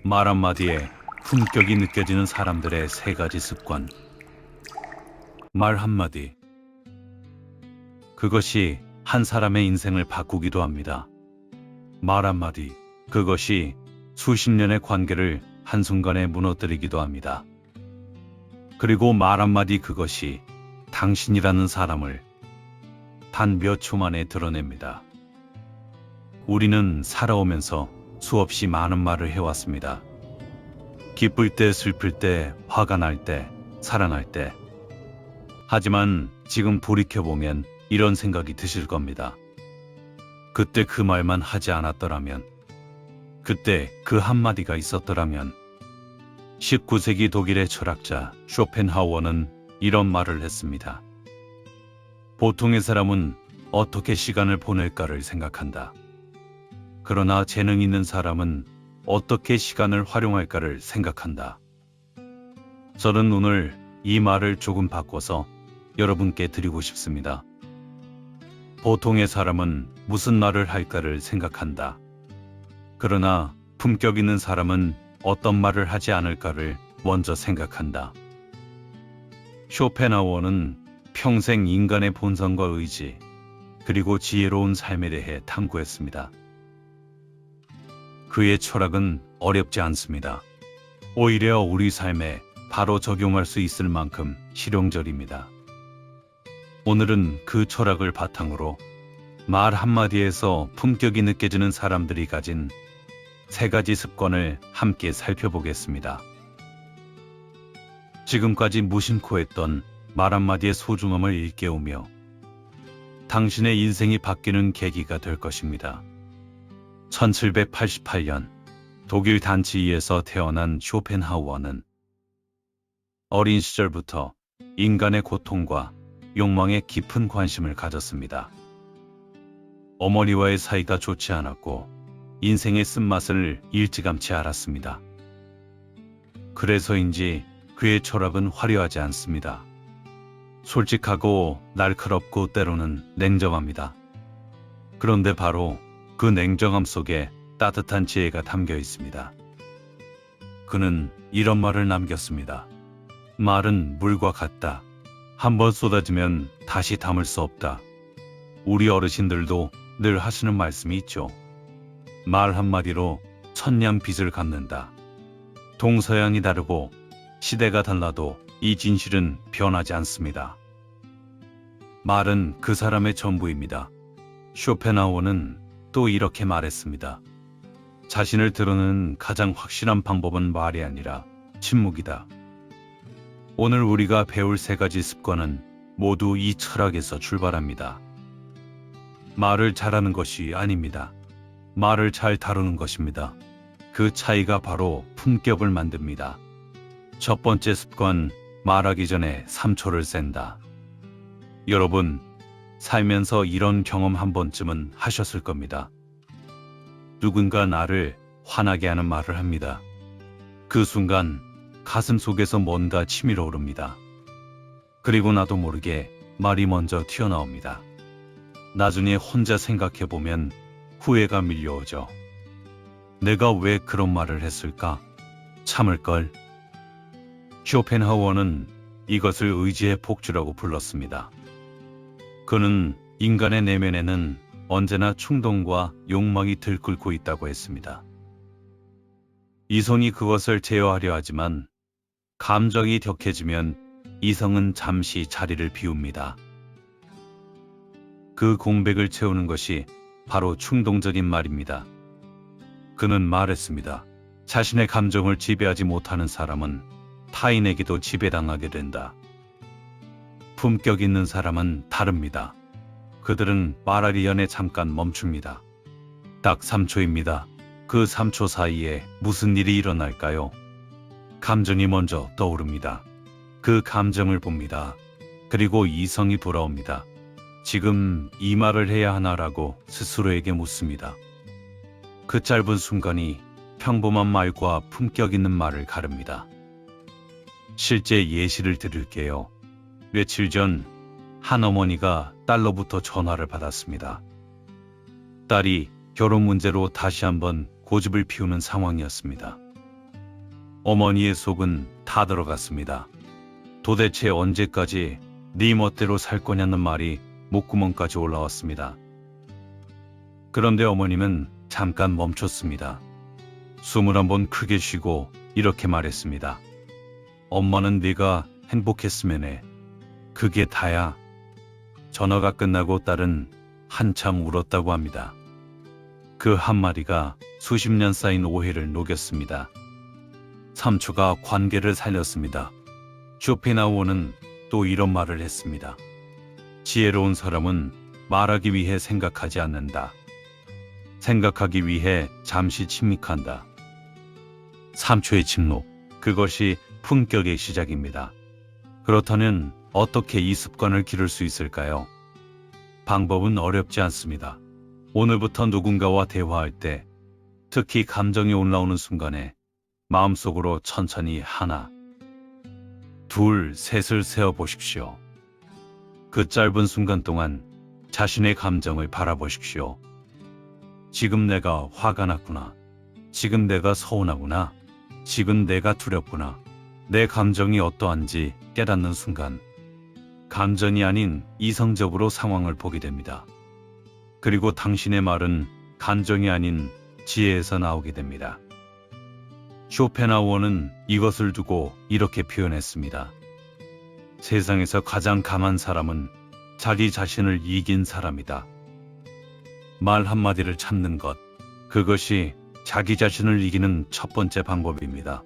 말 한마디에 품격이 느껴지는 사람들의 세 가지 습관. 말 한마디. 그것이 한 사람의 인생을 바꾸기도 합니다. 말 한마디. 그것이 수십 년의 관계를 한순간에 무너뜨리기도 합니다. 그리고 말 한마디 그것이 당신이라는 사람을 단 몇 초 만에 드러냅니다. 우리는 살아오면서 수없이 많은 말을 해왔습니다. 기쁠 때, 슬플 때, 화가 날 때, 사랑할 때. 하지만 지금 돌이켜보면 이런 생각이 드실 겁니다. 그때 그 말만 하지 않았더라면, 그때 그 한마디가 있었더라면. 19세기 독일의 철학자 쇼펜하우어는 이런 말을 했습니다. 보통의 사람은 어떻게 시간을 보낼까를 생각한다. 그러나 재능 있는 사람은 어떻게 시간을 활용할까를 생각한다. 저는 오늘 이 말을 조금 바꿔서 여러분께 드리고 싶습니다. 보통의 사람은 무슨 말을 할까를 생각한다. 그러나 품격 있는 사람은 어떤 말을 하지 않을까를 먼저 생각한다. 쇼펜하우어는 평생 인간의 본성과 의지, 그리고 지혜로운 삶에 대해 탐구했습니다. 그의 철학은 어렵지 않습니다. 오히려 우리 삶에 바로 적용할 수 있을 만큼 실용적입니다. 오늘은 그 철학을 바탕으로 말 한마디에서 품격이 느껴지는 사람들이 가진 세 가지 습관을 함께 살펴보겠습니다. 지금까지 무심코 했던 말 한마디의 소중함을 일깨우며 당신의 인생이 바뀌는 계기가 될 것입니다. 1788년 독일 단치이에서 태어난 쇼펜하우어는 어린 시절부터 인간의 고통과 욕망에 깊은 관심을 가졌습니다. 어머니와의 사이가 좋지 않았고 인생의 쓴맛을 일찌감치 알았습니다. 그래서인지 그의 철학은 화려하지 않습니다. 솔직하고 날카롭고 때로는 냉정합니다. 그런데 바로 그 냉정함 속에 따뜻한 지혜가 담겨 있습니다. 그는 이런 말을 남겼습니다. 말은 물과 같다. 한번 쏟아지면 다시 담을 수 없다. 우리 어르신들도 늘 하시는 말씀이 있죠. 말 한마디로 천냥 빚을 갚는다. 동서양이 다르고 시대가 달라도 이 진실은 변하지 않습니다. 말은 그 사람의 전부입니다. 쇼펜하우어는 또 이렇게 말했습니다. 자신을 드러내는 가장 확실한 방법은 말이 아니라 침묵이다. 오늘 우리가 배울 세 가지 습관은 모두 이 철학에서 출발합니다. 말을 잘하는 것이 아닙니다. 말을 잘 다루는 것입니다. 그 차이가 바로 품격을 만듭니다. 첫 번째 습관, 말하기 전에 3초를 센다. 여러분, 살면서 이런 경험 한 번쯤은 하셨을 겁니다. 누군가 나를 화나게 하는 말을 합니다. 그 순간 가슴 속에서 뭔가 치밀어 오릅니다. 그리고 나도 모르게 말이 먼저 튀어나옵니다. 나중에 혼자 생각해보면 후회가 밀려오죠. 내가 왜 그런 말을 했을까? 참을걸. 쇼펜하우어는 이것을 의지의 폭주라고 불렀습니다. 그는 인간의 내면에는 언제나 충동과 욕망이 들끓고 있다고 했습니다. 이성이 그것을 제어하려 하지만 감정이 격해지면 이성은 잠시 자리를 비웁니다. 그 공백을 채우는 것이 바로 충동적인 말입니다. 그는 말했습니다. 자신의 감정을 지배하지 못하는 사람은 타인에게도 지배당하게 된다. 품격 있는 사람은 다릅니다. 그들은 말하기 전에 잠깐 멈춥니다. 딱 3초입니다. 그 3초 사이에 무슨 일이 일어날까요? 감정이 먼저 떠오릅니다. 그 감정을 봅니다. 그리고 이성이 돌아옵니다. 지금 이 말을 해야 하나라고 스스로에게 묻습니다. 그 짧은 순간이 평범한 말과 품격 있는 말을 가릅니다. 실제 예시를 드릴게요. 며칠 전 한 어머니가 딸로부터 전화를 받았습니다. 딸이 결혼 문제로 다시 한번 고집을 피우는 상황이었습니다. 어머니의 속은 다 들어갔습니다. 도대체 언제까지 네 멋대로 살 거냐는 말이 목구멍까지 올라왔습니다. 그런데 어머님은 잠깐 멈췄습니다. 숨을 한번 크게 쉬고 이렇게 말했습니다. 엄마는 네가 행복했으면 해. 그게 다야. 전화가 끝나고 딸은 한참 울었다고 합니다. 그 한마디가 수십 년 쌓인 오해를 녹였습니다. 3초가 관계를 살렸습니다. 쇼펜하우어는 또 이런 말을 했습니다. 지혜로운 사람은 말하기 위해 생각하지 않는다. 생각하기 위해 잠시 침묵한다. 3초의 침묵, 그것이 품격의 시작입니다. 그렇다면 어떻게 이 습관을 기를 수 있을까요? 방법은 어렵지 않습니다. 오늘부터 누군가와 대화할 때, 특히 감정이 올라오는 순간에 마음속으로 천천히 하나, 둘, 셋을 세어보십시오. 그 짧은 순간 동안 자신의 감정을 바라보십시오. 지금 내가 화가 났구나. 지금 내가 서운하구나. 지금 내가 두렵구나. 내 감정이 어떠한지 깨닫는 순간, 감정이 아닌 이성적으로 상황을 보게 됩니다. 그리고 당신의 말은 감정이 아닌 지혜에서 나오게 됩니다. 쇼펜하우어는 이것을 두고 이렇게 표현했습니다. 세상에서 가장 강한 사람은 자기 자신을 이긴 사람이다. 말 한마디를 참는 것, 그것이 자기 자신을 이기는 첫 번째 방법입니다.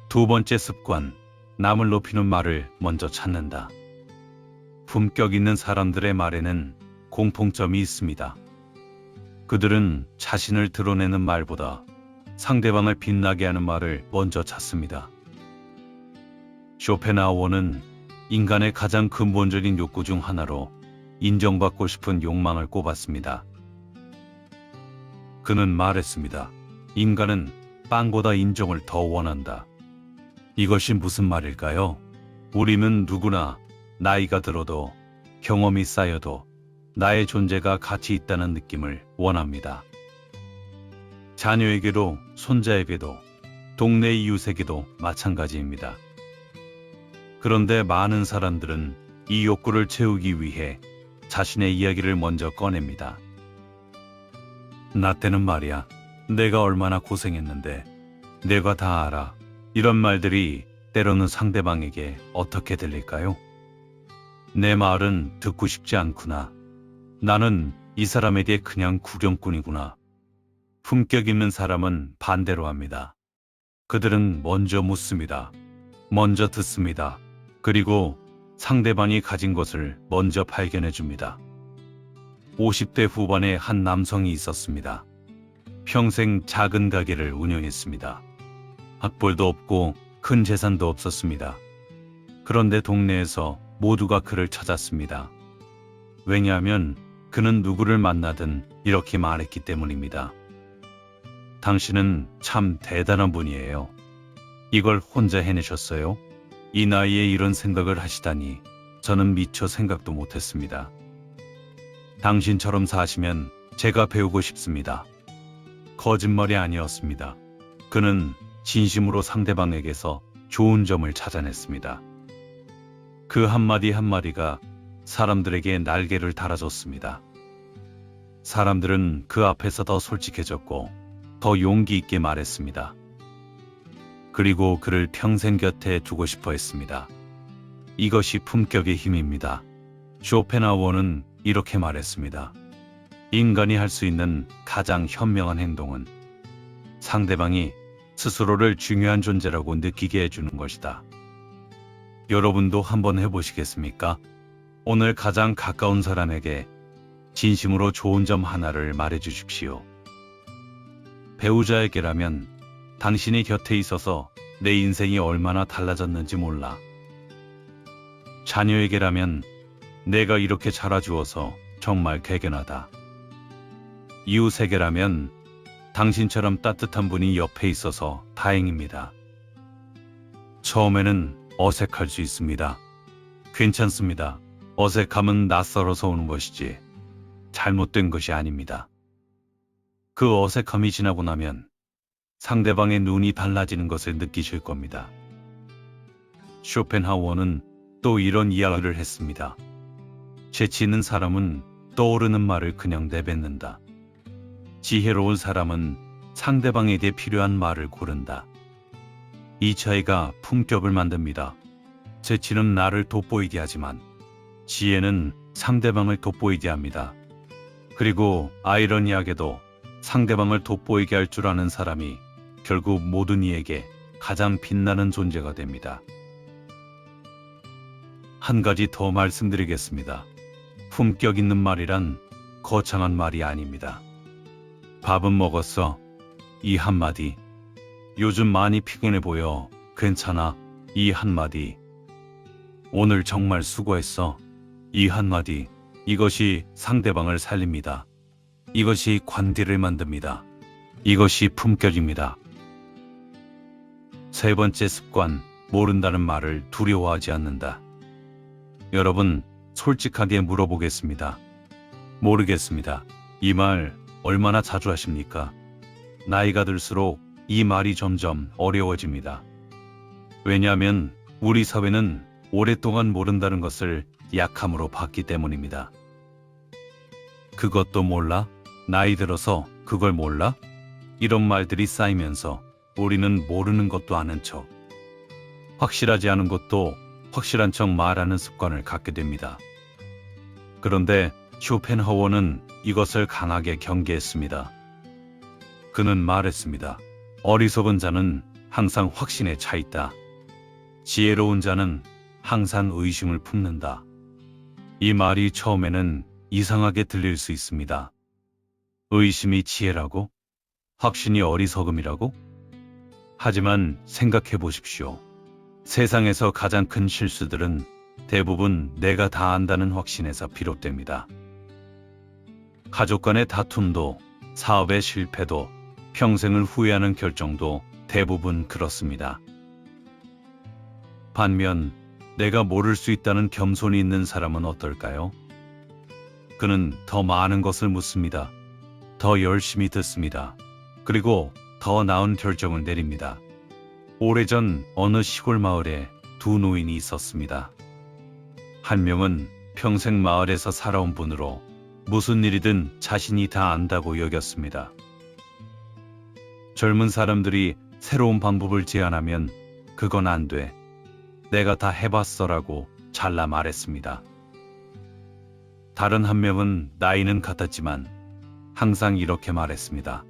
두 번째 습관, 남을 높이는 말을 먼저 찾는다. 품격 있는 사람들의 말에는 공통점이 있습니다. 그들은 자신을 드러내는 말보다 상대방을 빛나게 하는 말을 먼저 찾습니다. 쇼펜하우어는 인간의 가장 근본적인 욕구 중 하나로 인정받고 싶은 욕망을 꼽았습니다. 그는 말했습니다. 인간은 빵보다 인정을 더 원한다. 이것이 무슨 말일까요? 우리는 누구나 나이가 들어도 경험이 쌓여도 나의 존재가 가치 있다는 느낌을 원합니다. 자녀에게도 손자에게도 동네 이웃에게도 마찬가지입니다. 그런데 많은 사람들은 이 욕구를 채우기 위해 자신의 이야기를 먼저 꺼냅니다. 나 때는 말이야. 내가 얼마나 고생했는데 내가 다 알아. 이런 말들이 때로는 상대방에게 어떻게 들릴까요? 내 말은 듣고 싶지 않구나. 나는 이 사람에게 그냥 구경꾼이구나. 품격 있는 사람은 반대로 합니다. 그들은 먼저 묻습니다. 먼저 듣습니다. 그리고 상대방이 가진 것을 먼저 발견해 줍니다. 50대 후반의 한 남성이 있었습니다. 평생 작은 가게를 운영했습니다. 학벌도 없고 큰 재산도 없었습니다. 그런데 동네에서 모두가 그를 찾았습니다. 왜냐하면 그는 누구를 만나든 이렇게 말했기 때문입니다. 당신은 참 대단한 분이에요. 이걸 혼자 해내셨어요? 이 나이에 이런 생각을 하시다니 저는 미처 생각도 못했습니다. 당신처럼 사시면 제가 배우고 싶습니다. 거짓말이 아니었습니다. 그는 진심으로 상대방에게서 좋은 점을 찾아냈습니다. 그 한마디 한마디가 사람들에게 날개를 달아줬습니다. 사람들은 그 앞에서 더 솔직해졌고 더 용기 있게 말했습니다. 그리고 그를 평생 곁에 두고 싶어 했습니다. 이것이 품격의 힘입니다. 쇼펜하우어는 이렇게 말했습니다. 인간이 할 수 있는 가장 현명한 행동은 상대방이 스스로를 중요한 존재라고 느끼게 해주는 것이다. 여러분도 한번 해보시겠습니까? 오늘 가장 가까운 사람에게 진심으로 좋은 점 하나를 말해주십시오. 배우자에게라면 당신이 곁에 있어서 내 인생이 얼마나 달라졌는지 몰라. 자녀에게라면 내가 이렇게 자라주어서 정말 개견하다. 이웃에게라면 당신처럼 따뜻한 분이 옆에 있어서 다행입니다. 처음에는 어색할 수 있습니다. 괜찮습니다. 어색함은 낯설어서 오는 것이지 잘못된 것이 아닙니다. 그 어색함이 지나고 나면 상대방의 눈이 달라지는 것을 느끼실 겁니다. 쇼펜하우어는 또 이런 이야기를 했습니다. 재치 있는 사람은 떠오르는 말을 그냥 내뱉는다. 지혜로운 사람은 상대방에게 필요한 말을 고른다. 이 차이가 품격을 만듭니다. 재치는 나를 돋보이게 하지만 지혜는 상대방을 돋보이게 합니다. 그리고 아이러니하게도 상대방을 돋보이게 할 줄 아는 사람이 결국 모든 이에게 가장 빛나는 존재가 됩니다. 한 가지 더 말씀드리겠습니다. 품격 있는 말이란 거창한 말이 아닙니다. 밥은 먹었어? 이 한마디. 요즘 많이 피곤해 보여. 괜찮아? 이 한마디. 오늘 정말 수고했어. 이 한마디. 이것이 상대방을 살립니다. 이것이 관계를 만듭니다. 이것이 품격입니다. 세 번째 습관, 모른다는 말을 두려워하지 않는다. 여러분, 솔직하게 물어보겠습니다. 모르겠습니다. 이 말 얼마나 자주 하십니까? 나이가 들수록 이 말이 점점 어려워집니다. 왜냐하면 우리 사회는 오랫동안 모른다는 것을 약함으로 봤기 때문입니다. 그것도 몰라? 나이 들어서 그걸 몰라? 이런 말들이 쌓이면서 우리는 모르는 것도 아는 척, 확실하지 않은 것도 확실한 척 말하는 습관을 갖게 됩니다. 그런데 쇼펜하우어는 이것을 강하게 경계했습니다. 그는 말했습니다. 어리석은 자는 항상 확신에 차 있다. 지혜로운 자는 항상 의심을 품는다. 이 말이 처음에는 이상하게 들릴 수 있습니다. 의심이 지혜라고? 확신이 어리석음이라고? 하지만 생각해 보십시오. 세상에서 가장 큰 실수들은 대부분 내가 다 안다는 확신에서 비롯됩니다. 가족 간의 다툼도, 사업의 실패도, 평생을 후회하는 결정도 대부분 그렇습니다. 반면 내가 모를 수 있다는 겸손이 있는 사람은 어떨까요? 그는 더 많은 것을 묻습니다. 더 열심히 듣습니다. 그리고 더 나은 결정을 내립니다. 오래전 어느 시골 마을에 두 노인이 있었습니다. 한 명은 평생 마을에서 살아온 분으로 무슨 일이든 자신이 다 안다고 여겼습니다. 젊은 사람들이 새로운 방법을 제안하면 그건 안 돼. 내가 다 해봤어라고 잘라 말했습니다. 다른 한 명은 나이는 같았지만 항상 이렇게 말했습니다.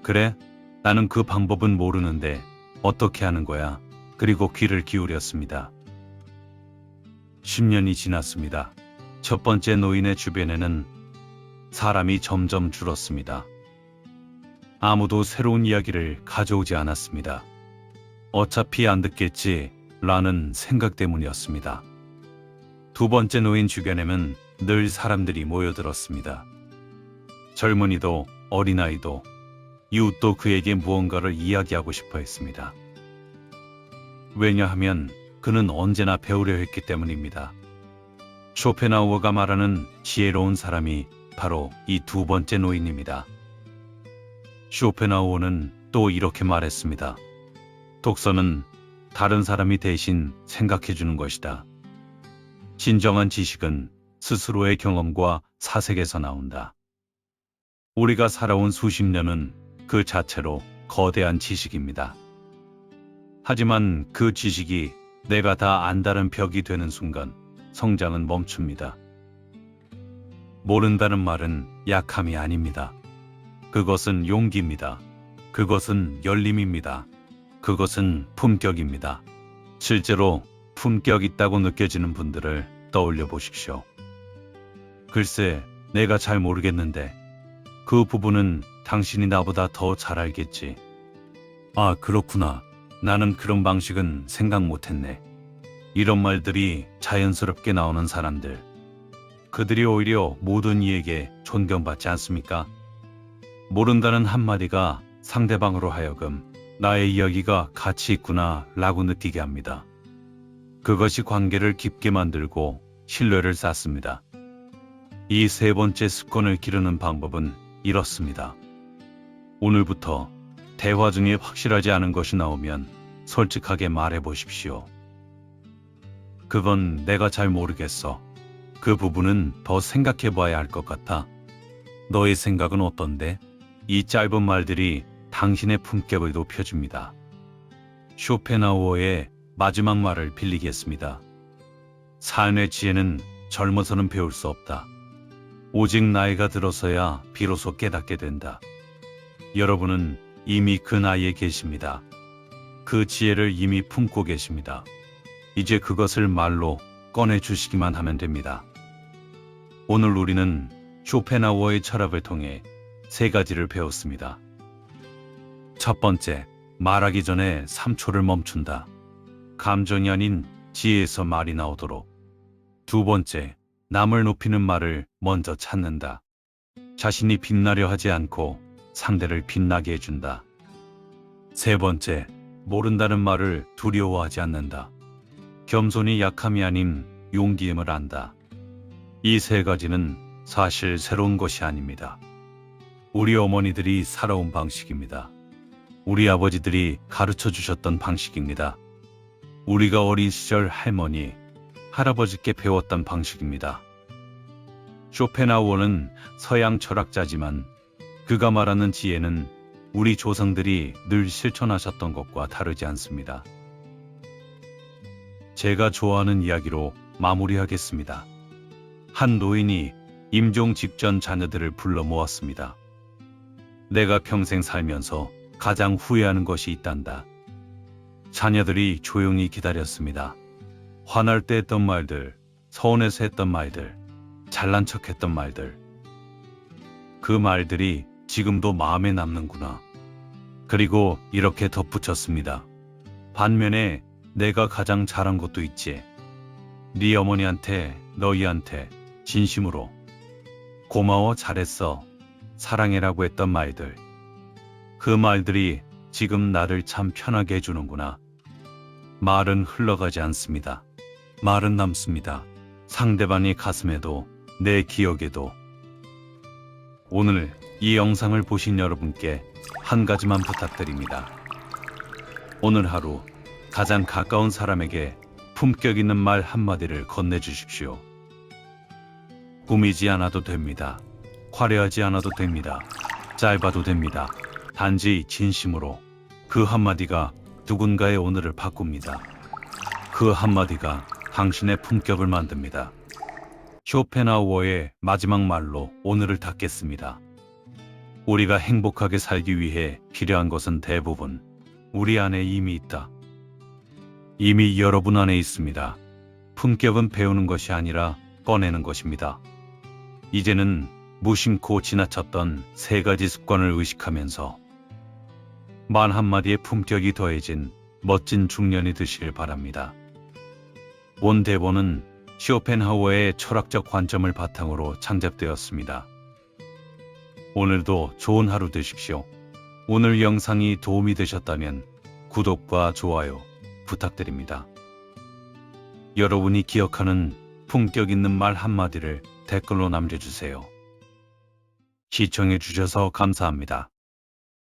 그래? 나는 그 방법은 모르는데 어떻게 하는 거야? 그리고 귀를 기울였습니다. 10년이 지났습니다. 첫 번째 노인의 주변에는 사람이 점점 줄었습니다. 아무도 새로운 이야기를 가져오지 않았습니다. 어차피 안 듣겠지 라는 생각 때문이었습니다. 두 번째 노인 주변에는 늘 사람들이 모여들었습니다. 젊은이도 어린아이도 이웃도 그에게 무언가를 이야기하고 싶어 했습니다. 왜냐하면 그는 언제나 배우려 했기 때문입니다. 쇼펜하우어가 말하는 지혜로운 사람이 바로 이 두 번째 노인입니다. 쇼펜하우어는 또 이렇게 말했습니다. 독서는 다른 사람이 대신 생각해주는 것이다. 진정한 지식은 스스로의 경험과 사색에서 나온다. 우리가 살아온 수십 년은 그 자체로 거대한 지식입니다. 하지만 그 지식이 내가 다 안다는 벽이 되는 순간 성장은 멈춥니다. 모른다는 말은 약함이 아닙니다. 그것은 용기입니다. 그것은 열림입니다. 그것은 품격입니다. 실제로 품격 있다고 느껴지는 분들을 떠올려 보십시오. 글쎄, 내가 잘 모르겠는데 그 부분은 당신이 나보다 더 잘 알겠지. 아, 그렇구나. 나는 그런 방식은 생각 못했네. 이런 말들이 자연스럽게 나오는 사람들. 그들이 오히려 모든 이에게 존경받지 않습니까? 모른다는 한마디가 상대방으로 하여금 나의 이야기가 가치 있구나 라고 느끼게 합니다. 그것이 관계를 깊게 만들고 신뢰를 쌓습니다. 이 세 번째 습관을 기르는 방법은 이렇습니다. 오늘부터 대화 중에 확실하지 않은 것이 나오면 솔직하게 말해 보십시오. 그건 내가 잘 모르겠어. 그 부분은 더 생각해 봐야 할 것 같아. 너의 생각은 어떤데? 이 짧은 말들이 당신의 품격을 높여줍니다. 쇼펜하우어의 마지막 말을 빌리겠습니다. 삶의 지혜는 젊어서는 배울 수 없다. 오직 나이가 들어서야 비로소 깨닫게 된다. 여러분은 이미 그 나이에 계십니다. 그 지혜를 이미 품고 계십니다. 이제 그것을 말로 꺼내주시기만 하면 됩니다. 오늘 우리는 쇼펜하우어의 철학을 통해 3가지를 배웠습니다. 첫 번째, 말하기 전에 3초를 멈춘다. 감정이 아닌 지혜에서 말이 나오도록. 두 번째, 남을 높이는 말을 먼저 찾는다. 자신이 빛나려 하지 않고 상대를 빛나게 해준다. 세 번째, 모른다는 말을 두려워하지 않는다. 겸손이 약함이 아닌 용기임을 안다. 이 3가지는 사실 새로운 것이 아닙니다. 우리 어머니들이 살아온 방식입니다. 우리 아버지들이 가르쳐 주셨던 방식입니다. 우리가 어린 시절 할머니, 할아버지께 배웠던 방식입니다. 쇼펜하우어는 서양 철학자지만 그가 말하는 지혜는 우리 조상들이 늘 실천하셨던 것과 다르지 않습니다. 제가 좋아하는 이야기로 마무리하겠습니다. 한 노인이 임종 직전 자녀들을 불러 모았습니다. 내가 평생 살면서 가장 후회하는 것이 있단다. 자녀들이 조용히 기다렸습니다. 화날 때 했던 말들, 서운해서 했던 말들, 잘난 척 했던 말들. 그 말들이 지금도 마음에 남는구나. 그리고 이렇게 덧붙였습니다. 반면에 내가 가장 잘한 것도 있지. 네 어머니한테, 너희한테 진심으로 고마워, 잘했어, 사랑해라고 했던 말들. 그 말들이 지금 나를 참 편하게 해주는구나. 말은 흘러가지 않습니다. 말은 남습니다. 상대방의 가슴에도 내 기억에도. 오늘 이 영상을 보신 여러분께 한 가지만 부탁드립니다. 오늘 하루 가장 가까운 사람에게 품격 있는 말 한마디를 건네주십시오. 꾸미지 않아도 됩니다. 화려하지 않아도 됩니다. 짧아도 됩니다. 단지 진심으로 그 한마디가 누군가의 오늘을 바꿉니다. 그 한마디가 당신의 품격을 만듭니다. 쇼펜하우어의 마지막 말로 오늘을 닫겠습니다. 우리가 행복하게 살기 위해 필요한 것은 대부분 우리 안에 이미 있다. 이미 여러분 안에 있습니다. 품격은 배우는 것이 아니라 꺼내는 것입니다. 이제는 무심코 지나쳤던 3가지 습관을 의식하면서 말 한마디에 품격이 더해진 멋진 중년이 되시길 바랍니다. 본 대본은 쇼펜하우어의 철학적 관점을 바탕으로 창작되었습니다. 오늘도 좋은 하루 되십시오. 오늘 영상이 도움이 되셨다면 구독과 좋아요 부탁드립니다. 여러분이 기억하는 품격 있는 말 한마디를 댓글로 남겨주세요. 시청해 주셔서 감사합니다.